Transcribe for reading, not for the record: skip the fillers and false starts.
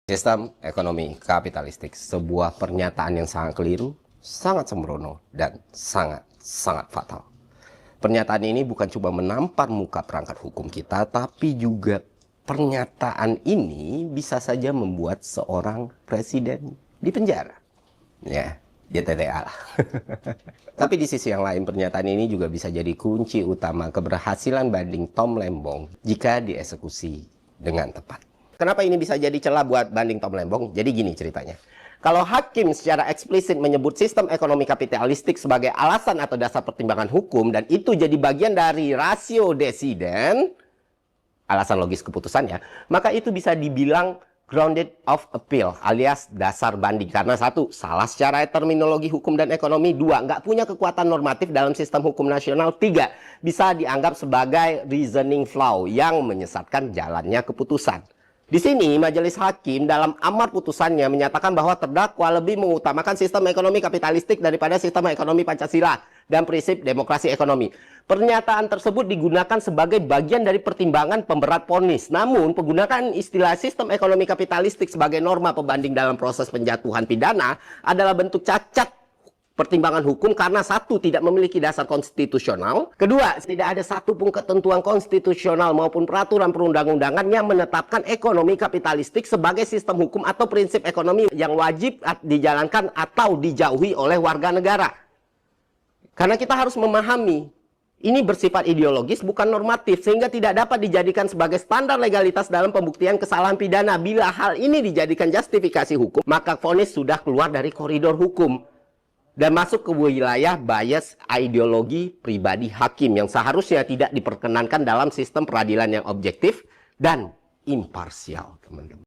Sistem ekonomi kapitalistik, sebuah pernyataan yang sangat keliru, sangat sembrono, dan sangat fatal. Pernyataan ini bukan cuma menampar muka perangkat hukum kita, tapi juga pernyataan ini bisa saja membuat seorang presiden dipenjara. Ya, JTTA lah. Tapi di sisi yang lain, pernyataan ini juga bisa jadi kunci utama keberhasilan banding Tom Lembong jika dieksekusi dengan tepat. Kenapa ini bisa jadi celah buat banding Tom Lembong? Jadi gini ceritanya. Kalau hakim secara eksplisit menyebut sistem ekonomi kapitalistik sebagai alasan atau dasar pertimbangan hukum, dan itu jadi bagian dari rasio desiden, alasan logis keputusannya, maka itu bisa dibilang grounded of appeal alias dasar banding. Karena satu, salah secara terminologi hukum dan ekonomi. Dua, nggak punya kekuatan normatif dalam sistem hukum nasional. Tiga, bisa dianggap sebagai reasoning flaw yang menyesatkan jalannya keputusan. Di sini, majelis hakim dalam amar putusannya menyatakan bahwa terdakwa lebih mengutamakan sistem ekonomi kapitalistik daripada sistem ekonomi Pancasila dan prinsip demokrasi ekonomi. Pernyataan tersebut digunakan sebagai bagian dari pertimbangan pemberat vonis. Namun, penggunaan istilah sistem ekonomi kapitalistik sebagai norma pembanding dalam proses penjatuhan pidana adalah bentuk cacat pertimbangan hukum karena satu, tidak memiliki dasar konstitusional. Kedua, tidak ada satupun ketentuan konstitusional maupun peraturan perundang-undangan yang menetapkan ekonomi kapitalistik sebagai sistem hukum atau prinsip ekonomi yang wajib dijalankan atau dijauhi oleh warga negara. Karena kita harus memahami, ini bersifat ideologis bukan normatif, sehingga tidak dapat dijadikan sebagai standar legalitas dalam pembuktian kesalahan pidana. Bila hal ini dijadikan justifikasi hukum, maka vonis sudah keluar dari koridor hukum dan masuk ke wilayah bias ideologi pribadi hakim yang seharusnya tidak diperkenankan dalam sistem peradilan yang objektif dan imparsial, teman-teman.